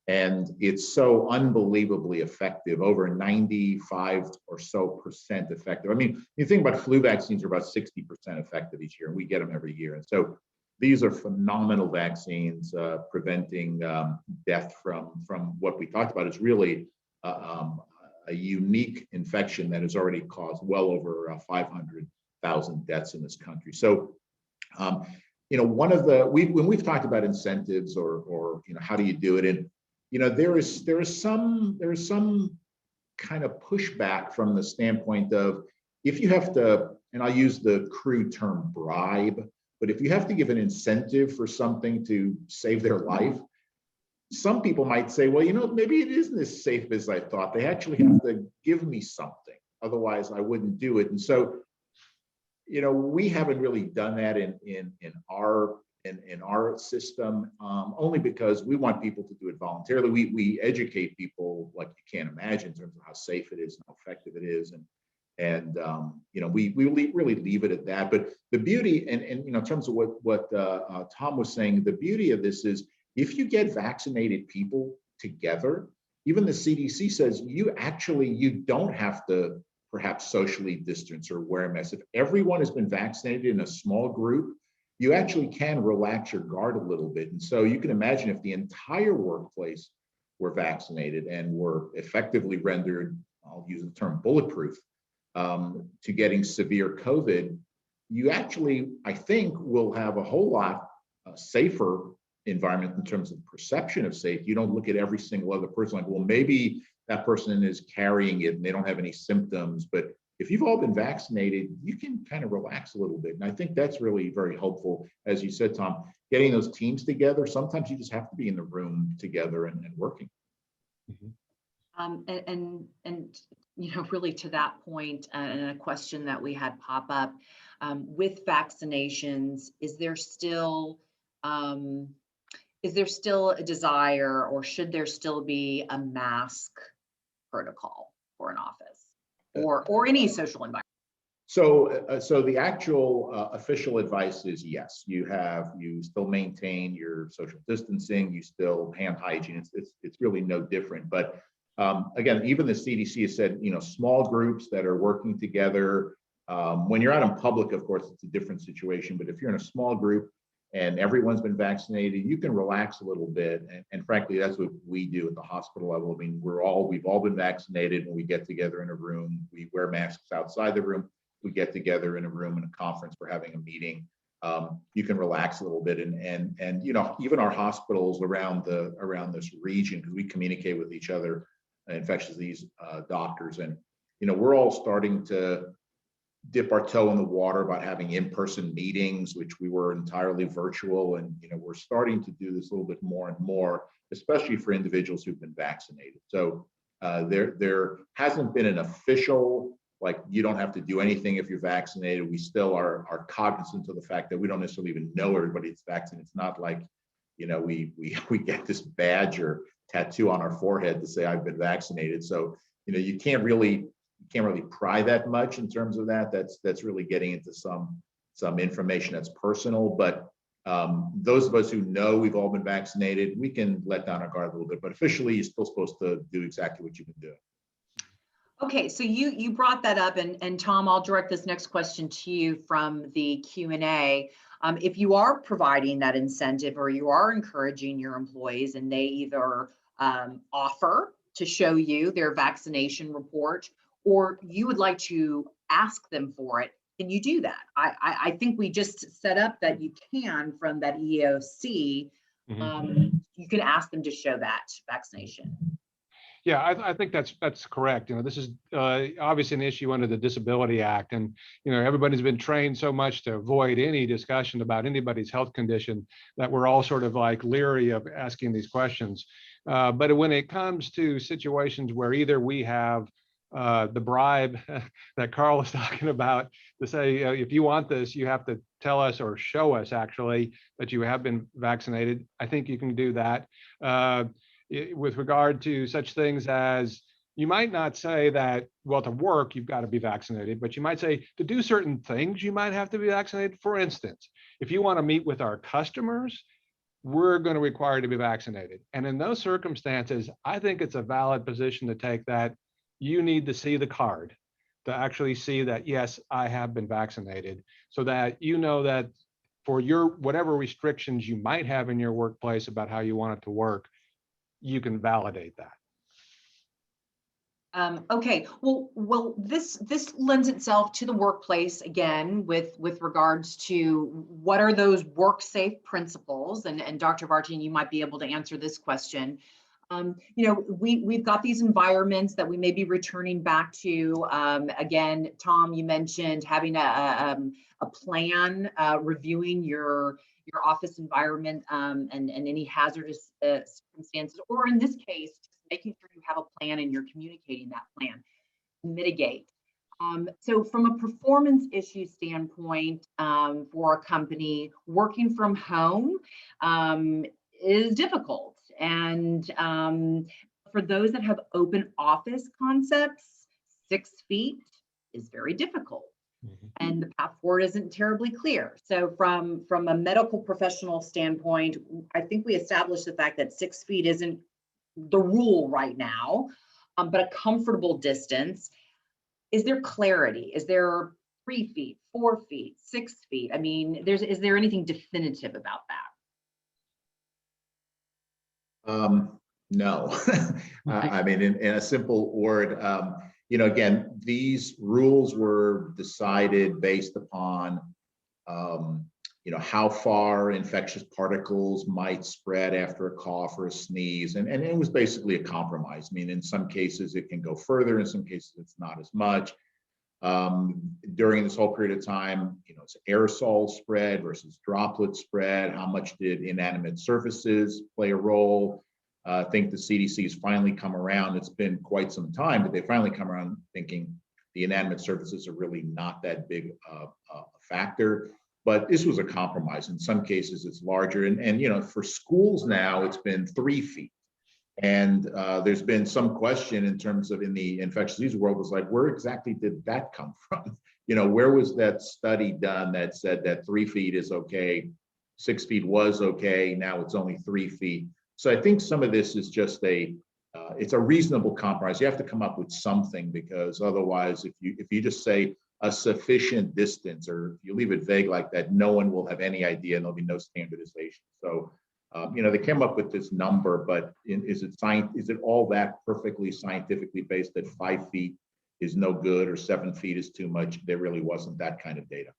[SPEAKER 2] And it's so unbelievably effective, over 95 or so percent effective. I mean, you think about flu vaccines are about 60% effective each year, and we get them every year. And so these are phenomenal vaccines, preventing death from what we talked about is really a unique infection that has already caused well over 500,000 deaths in this country. So, one of the when we've talked about incentives or how do you do it, and there is some kind of pushback from the standpoint of if you have to, and I'll use the crude term bribe, but if you have to give an incentive for something to save their life, some people might say, well, maybe it isn't as safe as I thought. They actually have to give me something. Otherwise, I wouldn't do it. And so, we haven't really done that in our system, only because we want people to do it voluntarily. We educate people like you can't imagine in terms of how safe it is and how effective it is. And we really leave it at that. But the beauty, and in terms of what Tom was saying, the beauty of this is if you get vaccinated people together, even the CDC says you don't have to perhaps socially distance or wear a mask. If everyone has been vaccinated in a small group, you actually can relax your guard a little bit. And so you can imagine if the entire workplace were vaccinated and were effectively rendered, I'll use the term bulletproof, to getting severe COVID, you actually, I think, will have a whole lot safer environment in terms of perception of safety. You don't look at every single other person like, well, maybe that person is carrying it and they don't have any symptoms. But if you've all been vaccinated, you can kind of relax a little bit. And I think that's really very helpful. As you said, Tom, getting those teams together, sometimes you just have to be in the room together and working.
[SPEAKER 1] Mm-hmm. Really to that point, and a question that we had pop up, with vaccinations, is there still a desire, or should there still be a mask protocol for an office or any social environment?
[SPEAKER 2] So the actual official advice is yes. You still maintain your social distancing, you still hand hygiene. It's really no different. But again, even the CDC has said, small groups that are working together. When you're out in public, of course, it's a different situation. But if you're in a small group and everyone's been vaccinated, you can relax a little bit. And frankly, that's what we do at the hospital level. I mean, we've all been vaccinated. When we get together in a room, we wear masks outside the room. We get together in a room in a conference, we're having a meeting. You can relax a little bit, and even our hospitals around this region, because we communicate with each other, infectious disease doctors, and we're all starting to dip our toe in the water about having in-person meetings, which we were entirely virtual, and we're starting to do this a little bit more and more, especially for individuals who've been vaccinated. So there hasn't been an official, like, you don't have to do anything if you're vaccinated. We still are cognizant of the fact that we don't necessarily even know everybody that's vaccinated. It's not like, we get this badge or tattoo on our forehead to say I've been vaccinated. So, you can't really pry that much in terms of that. That's really getting into some information that's personal. But those of us who know we've all been vaccinated, we can let down our guard a little bit. But officially, you're still supposed to do exactly what you've been doing.
[SPEAKER 1] Okay, so you brought that up, and Tom, I'll direct this next question to you from the Q&A. If you are providing that incentive, or you are encouraging your employees, and they either offer to show you their vaccination report, or you would like to ask them for it, can you do that? I think we just set up that you can from that EOC.
[SPEAKER 3] Mm-hmm.
[SPEAKER 1] You can ask them to show that vaccination.
[SPEAKER 3] Yeah, I think that's correct. This is obviously an issue under the Disability Act, and everybody's been trained so much to avoid any discussion about anybody's health condition that we're all sort of like leery of asking these questions. But when it comes to situations where either we have the bribe that Carl was talking about, to say, if you want this, you have to tell us or show us actually that you have been vaccinated, I think you can do that. With regard to such things as, you might not say that, well, to work, you've got to be vaccinated, but you might say to do certain things, you might have to be vaccinated. For instance, if you want to meet with our customers, we're going to require you to be vaccinated. And in those circumstances, I think it's a valid position to take that you need to see the card to actually see that, yes, I have been vaccinated, so that you know that for your whatever restrictions you might have in your workplace about how you want it to work, you can validate that.
[SPEAKER 1] Okay, well, this lends itself to the workplace again with regards to what are those work safe principles, and Dr. Vartan, you might be able to answer this question. You know, we've got these environments that we may be returning back to. Again, Tom, you mentioned having a plan, reviewing your office environment and any hazardous circumstances, or in this case, making sure you have a plan and you're communicating that plan to mitigate. So from a performance issue standpoint, for a company, working from home is difficult. And for those that have open office concepts, 6 feet is very difficult. And the path forward isn't terribly clear. So from a medical professional standpoint, I think we established the fact that 6 feet isn't the rule right now, but a comfortable distance. Is there clarity? Is there 3 feet, 4 feet, 6 feet? I mean, is there anything definitive about that?
[SPEAKER 2] No. I mean, in a simple word, you know, again, these rules were decided based upon you know, how far infectious particles might spread after a cough or a sneeze. And it was basically a compromise. I mean, in some cases it can go further, in some cases it's not as much. During this whole period of time, you know, it's aerosol spread versus droplet spread. How much did inanimate surfaces play a role? I think the CDC has finally come around. It's been quite some time, but they finally come around thinking the inanimate surfaces are really not that big a factor. But this was a compromise. In some cases, it's larger. And you know, for schools now, it's been 3 feet. And there's been some question in terms of in the infectious disease world was like, where exactly did that come from? You know, where was that study done that said that 3 feet is okay, 6 feet was okay, now it's only 3 feet. So I think some of this is just it's a reasonable compromise. You have to come up with something, because otherwise, if you just say a sufficient distance, or if you leave it vague like that, no one will have any idea and there'll be no standardization. So, you know, they came up with this number, but is it all that perfectly scientifically based that 5 feet is no good or 7 feet is too much? There really wasn't that kind of data.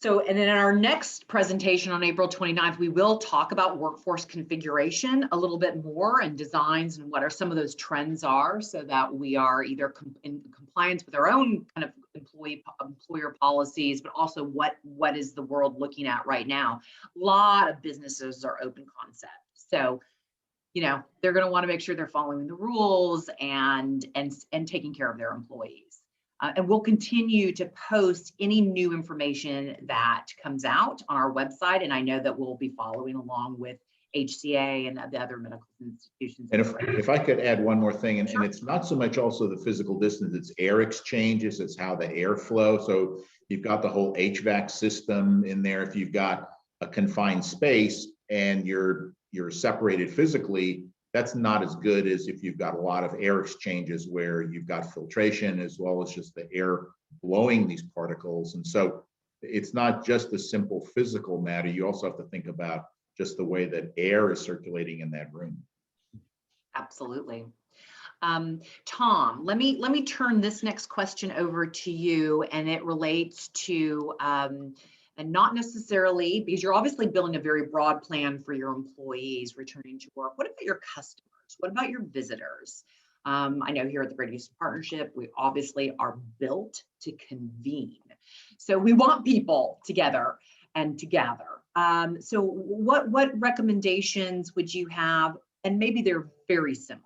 [SPEAKER 1] So, and then in our next presentation on April 29th, we will talk about workforce configuration a little bit more and designs and what are some of those trends are, so that we are either in compliance with our own kind of employer policies, but also what is the world looking at right now. A lot of businesses are open concept. So, you know, they're going to want to make sure they're following the rules and taking care of their employees. And we'll continue to post any new information that comes out on our website. And I know that we'll be following along with HCA and the other medical institutions.
[SPEAKER 2] And if I could add one more thing, and,
[SPEAKER 1] Sure.
[SPEAKER 2] and it's not so much also the physical distance, it's air exchanges, it's how the air flow. So you've got the whole HVAC system in there. If you've got a confined space and you're separated physically, that's not as good as if you've got a lot of air exchanges where you've got filtration as well as just the air blowing these particles. And so it's not just a simple physical matter. You also have to think about just the way that air is circulating in that room.
[SPEAKER 1] Absolutely. Tom, let me turn this next question over to you, and it relates to and not necessarily, because you're obviously building a very broad plan for your employees returning to work. What about your customers? What about your visitors? I know here at the Great Eastern Partnership, we obviously are built to convene. So we want people together and to gather. So what recommendations would you have? And maybe they're very similar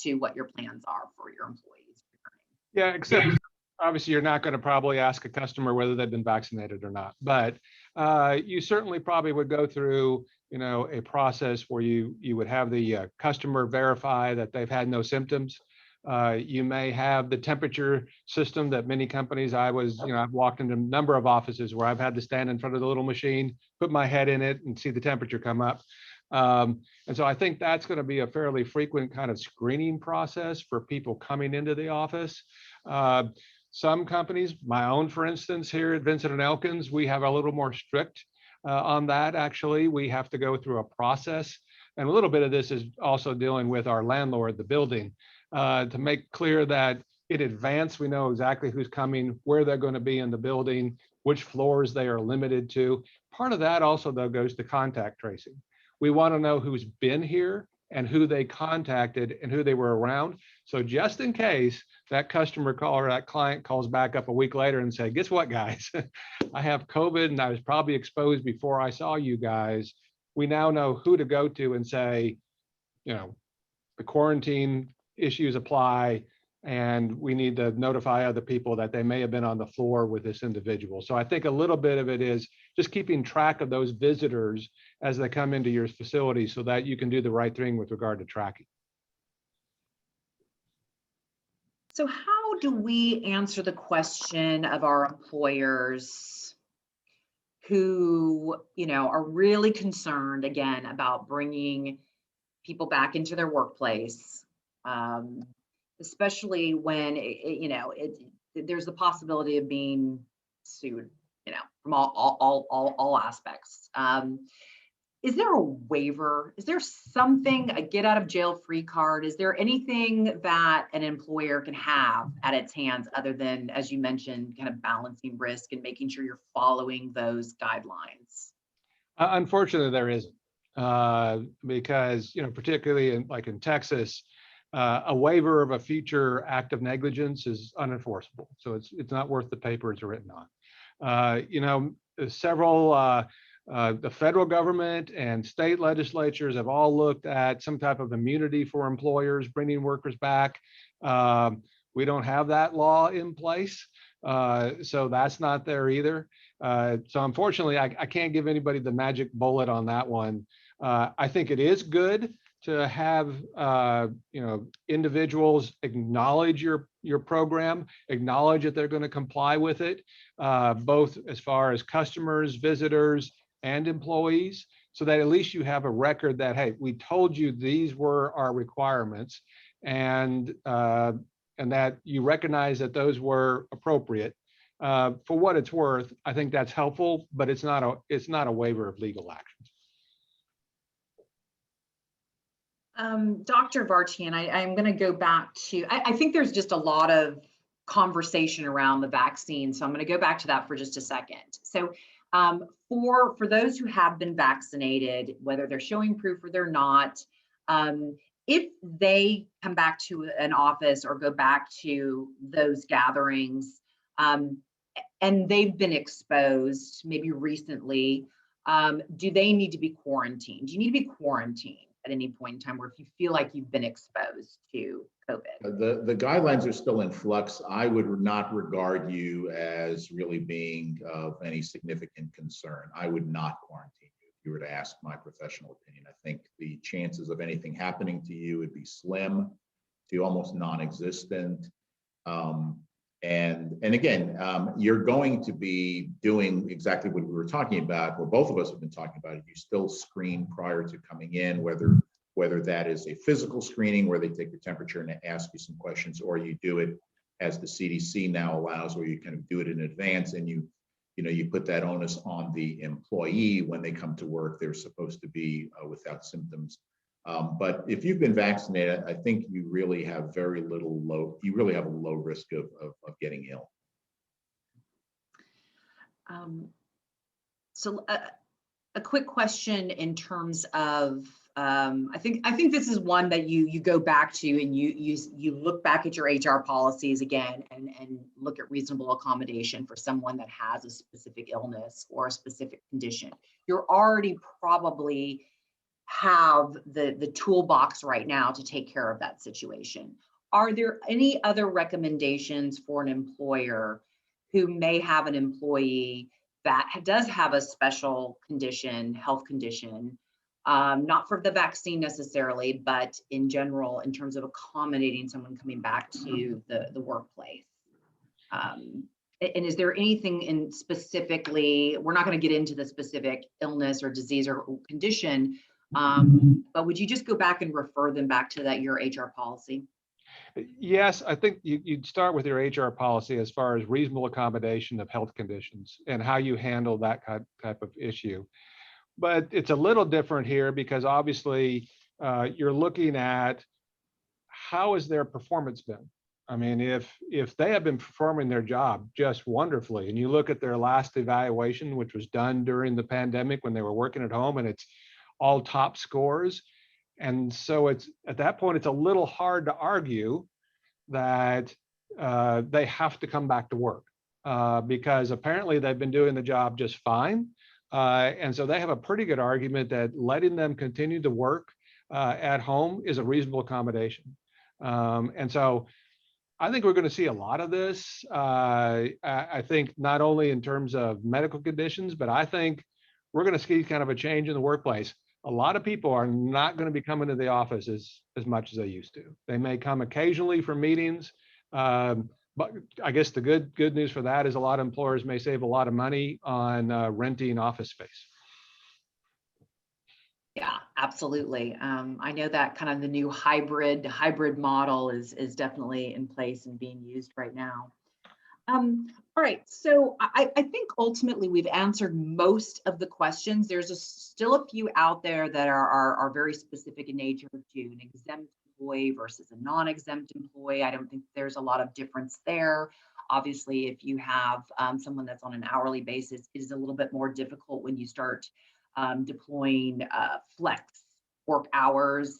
[SPEAKER 1] to what your plans are for your employees returning.
[SPEAKER 3] Yeah, except obviously you're not going to probably ask a customer whether they've been vaccinated or not, but you certainly probably would go through, you know, a process where you would have the customer verify that they've had no symptoms. You may have the temperature system that many companies, I've walked into a number of offices where I've had to stand in front of the little machine, put my head in it and see the temperature come up. And so I think that's going to be a fairly frequent kind of screening process for people coming into the office. Some companies, my own, for instance, here at Vincent and Elkins, we have a little more strict on that. Actually, we have to go through a process. And a little bit of this is also dealing with our landlord, the building, to make clear that in advance, we know exactly who's coming, where they're going to be in the building, which floors they are limited to. Part of that also, though, goes to contact tracing. We want to know who's been here and who they contacted and who they were around. So just in case that customer call or that client calls back up a week later and say, guess what, guys, I have COVID and I was probably exposed before I saw you guys. We now know who to go to and say, the quarantine issues apply, and we need to notify other people that they may have been on the floor with this individual. So I think a little bit of it is just keeping track of those visitors as they come into your facility so that you can do the right thing with regard to tracking.
[SPEAKER 1] So how do we answer the question of our employers who, are really concerned, again, about bringing people back into their workplace, especially when, there's the possibility of being sued, from all aspects. Is there a waiver? Is there something, a get out of jail free card? Is there anything that an employer can have at its hands other than, as you mentioned, kind of balancing risk and making sure you're following those guidelines?
[SPEAKER 3] Unfortunately, there isn't, because, particularly in Texas, a waiver of a future act of negligence is unenforceable. So it's not worth the paper it's written on. Several, the federal government and state legislatures have all looked at some type of immunity for employers bringing workers back. We don't have that law in place, so that's not there either. So unfortunately, I can't give anybody the magic bullet on that one. I think it is good to have individuals acknowledge your program, acknowledge that they're going to comply with it, both as far as customers, visitors, and employees, so that at least you have a record that, hey, we told you these were our requirements, and that you recognize that those were appropriate. For what it's worth, I think that's helpful, but it's not a waiver of legal actions.
[SPEAKER 1] Dr. Vartian, I'm going to go back to, I think there's just a lot of conversation around the vaccine, so I'm going to go back to that for just a second. So for those who have been vaccinated, whether they're showing proof or they're not, if they come back to an office or go back to those gatherings, and they've been exposed maybe recently, do they need to be quarantined? Do you need to be quarantined at any point in time, or if you feel like you've been exposed to COVID?
[SPEAKER 2] The guidelines are still in flux. I would not regard you as really being of any significant concern. I would not quarantine you if you were to ask my professional opinion. I think the chances of anything happening to you would be slim to almost non-existent. And again, you're going to be doing exactly what we were talking about, or both of us have been talking about. You still screen prior to coming in, whether that is a physical screening where they take your temperature and ask you some questions, or you do it as the CDC now allows, where you kind of do it in advance, and you put that onus on the employee when they come to work. They're supposed to be without symptoms. But if you've been vaccinated, I think you really have you really have a low risk of getting ill.
[SPEAKER 1] So a quick question in terms of, I think this is one that you go back to and you look back at your HR policies again and look at reasonable accommodation for someone that has a specific illness or a specific condition. You're already probably have the toolbox right now to take care of that situation. Are there any other recommendations for an employer who may have an employee that does have a special condition, health condition, not for the vaccine necessarily, but in general, in terms of accommodating someone coming back to the workplace. And is there anything in specifically, we're not going to get into the specific illness or disease or condition, but would you just go back and refer them back to your HR policy?
[SPEAKER 3] Yes, I think you'd start with your HR policy as far as reasonable accommodation of health conditions and how you handle that type of issue. But it's a little different here because obviously you're looking at how has their performance been. I mean, if they have been performing their job just wonderfully, and you look at their last evaluation, which was done during the pandemic when they were working at home, and it's all top scores. And so it's at that point, it's a little hard to argue that they have to come back to work because apparently they've been doing the job just fine. And so they have a pretty good argument that letting them continue to work at home is a reasonable accommodation. And so I think we're going to see a lot of this. I think not only in terms of medical conditions, but I think we're going to see kind of a change in the workplace. A lot of people are not going to be coming to the office as much as they used to. They may come occasionally for meetings, but I guess the good news for that is a lot of employers may save a lot of money on renting office space.
[SPEAKER 1] Yeah, absolutely. I know that kind of the new hybrid model is definitely in place and being used right now. All right, so I think ultimately we've answered most of the questions. There's still a few out there that are very specific in nature to an exempt employee versus a non-exempt employee. I don't think there's a lot of difference there. Obviously, if you have someone that's on an hourly basis, it is a little bit more difficult when you start deploying flex work hours.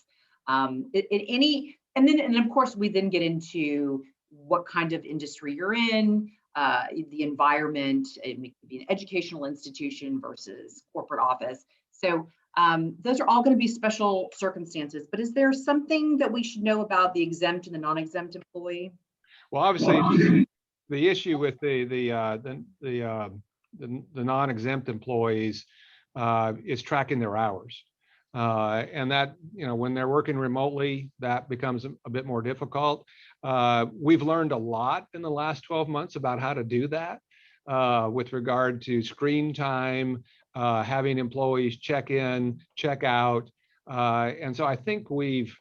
[SPEAKER 1] And of course, we then get into what kind of industry you're in, the environment. It may be an educational institution versus corporate office. So those are all going to be special circumstances. But is there something that we should know about the exempt and the non-exempt employee?
[SPEAKER 3] Well, obviously, the issue with the non-exempt employees is tracking their hours. And that, when they're working remotely, that becomes a bit more difficult. We've learned a lot in the last 12 months about how to do that with regard to screen time, having employees check in, check out. And so I think we've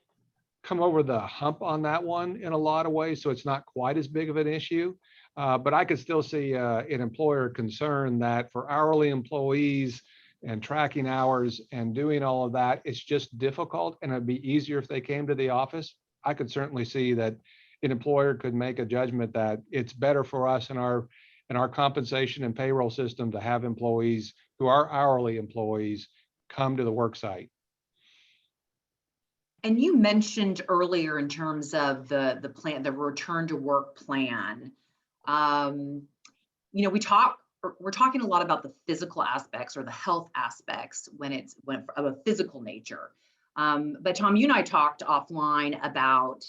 [SPEAKER 3] come over the hump on that one in a lot of ways, so it's not quite as big of an issue. But I could still see an employer concern that for hourly employees and tracking hours and doing all of that, it's just difficult, and it'd be easier if they came to the office. I could certainly see that an employer could make a judgment that it's better for us in our compensation and payroll system to have employees who are hourly employees come to the work site.
[SPEAKER 1] And you mentioned earlier in terms of the plan, the return to work plan. We're talking a lot about the physical aspects or the health aspects when of a physical nature. But Tom, you and I talked offline about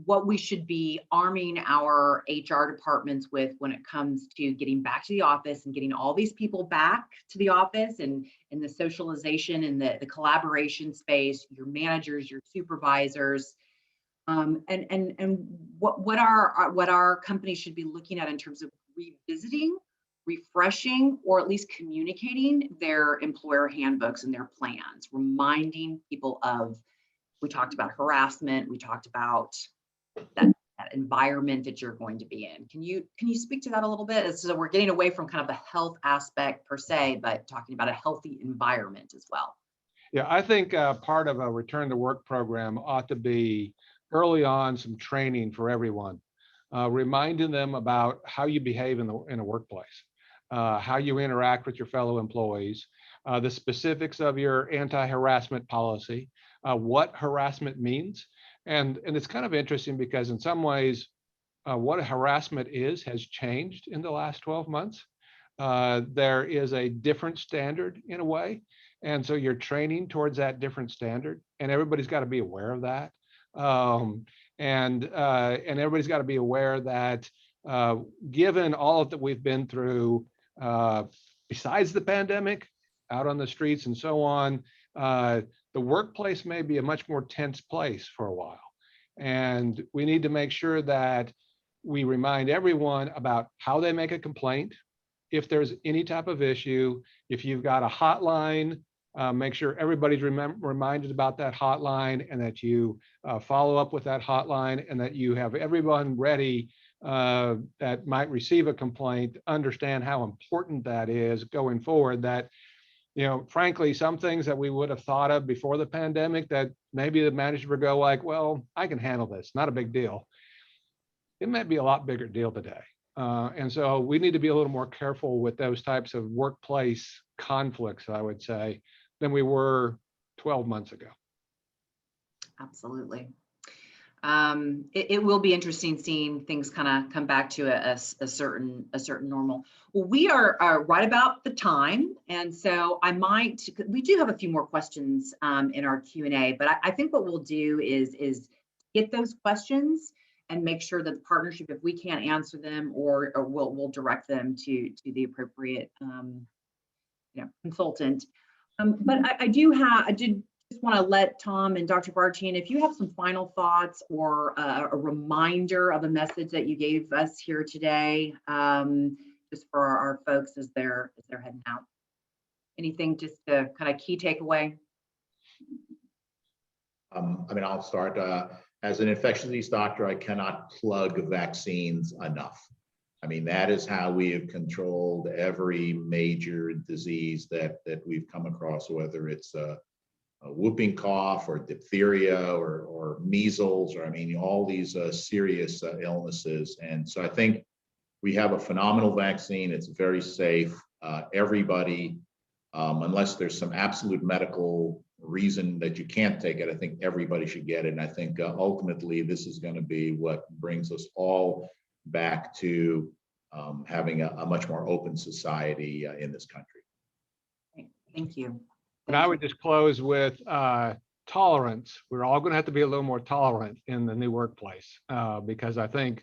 [SPEAKER 1] what we should be arming our HR departments with when it comes to getting back to the office and getting all these people back to the office and the socialization and the collaboration space, your managers, your supervisors, and what our company should be looking at in terms of revisiting, refreshing, or at least communicating their employer handbooks and their plans, reminding people of, we talked about harassment, we talked about that environment that you're going to be in. Can you speak to that a little bit? So we're getting away from kind of the health aspect per se, but talking about a healthy environment as well.
[SPEAKER 3] Yeah, I think part of a return to work program ought to be early on some training for everyone, reminding them about how you behave in a workplace, how you interact with your fellow employees, the specifics of your anti-harassment policy, what harassment means. And it's kind of interesting because in some ways, what harassment has changed in the last 12 months. There is a different standard in a way. And so you're training towards that different standard, and everybody's got to be aware of that. And everybody's got to be aware that given all of that we've been through, besides the pandemic, out on the streets and so on, the workplace may be a much more tense place for a while. And we need to make sure that we remind everyone about how they make a complaint. If there's any type of issue, if you've got a hotline, make sure everybody's reminded about that hotline, and that you follow up with that hotline, and that you have everyone ready that might receive a complaint, understand how important that is going forward. That, frankly, some things that we would have thought of before the pandemic that maybe the manager would go like, well, I can handle this, not a big deal. It might be a lot bigger deal today. And so we need to be a little more careful with those types of workplace conflicts, I would say, than we were 12 months ago.
[SPEAKER 1] Absolutely. It will be interesting seeing things kind of come back to a certain normal. Well, we are right about the time, and so we do have a few more questions in our Q&A, but I think what we'll do is get those questions and make sure that the partnership, if we can't answer them, or we'll direct them to the appropriate consultant. But I did just want to let Tom and Dr. Bartian, if you have some final thoughts or a reminder of a message that you gave us here today, just for our folks as they're heading out. Anything just to kind of key takeaway?
[SPEAKER 2] I'll start. As an infectious disease doctor, I cannot plug vaccines enough. That is how we have controlled every major disease that we've come across, whether it's a whooping cough or diphtheria or measles, or all these serious illnesses. And so I think we have a phenomenal vaccine. It's very safe. Everybody, unless there's some absolute medical reason that you can't take it, I think everybody should get it. And I think ultimately this is going to be what brings us all back to having a much more open society in this country.
[SPEAKER 1] Great. Thank you.
[SPEAKER 3] And I would just close with tolerance. We're all going to have to be a little more tolerant in the new workplace, because I think,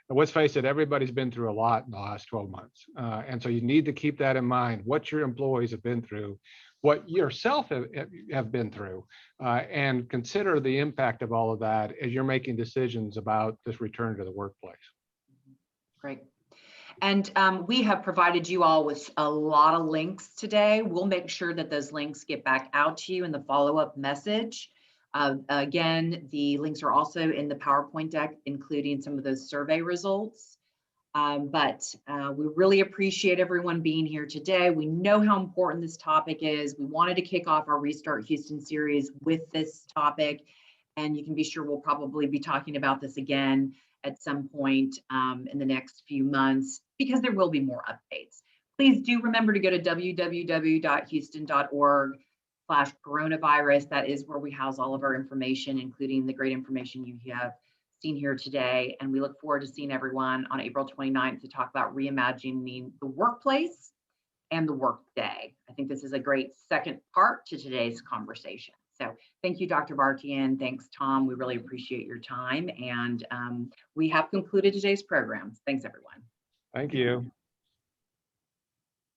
[SPEAKER 3] let's face it, everybody's been through a lot in the last 12 months. And so you need to keep that in mind, what your employees have been through, what yourself have been through, and consider the impact of all of that as you're making decisions about this return to the workplace.
[SPEAKER 1] Great. And we have provided you all with a lot of links today. We'll make sure that those links get back out to you in the follow-up message. Again, the links are also in the PowerPoint deck, including some of those survey results. But we really appreciate everyone being here today. We know how important this topic is. We wanted to kick off our Restart Houston series with this topic, and you can be sure we'll probably be talking about this again at some point in the next few months, because there will be more updates. Please do remember to go to www.houston.org/coronavirus. That is where we house all of our information, including the great information you have seen here today. And we look forward to seeing everyone on April 29th to talk about reimagining the workplace and the workday. I think this is a great second part to today's conversation. So thank you, Dr. Bartian. Thanks, Tom. We really appreciate your time. And we have concluded today's program. Thanks, everyone.
[SPEAKER 3] Thank you.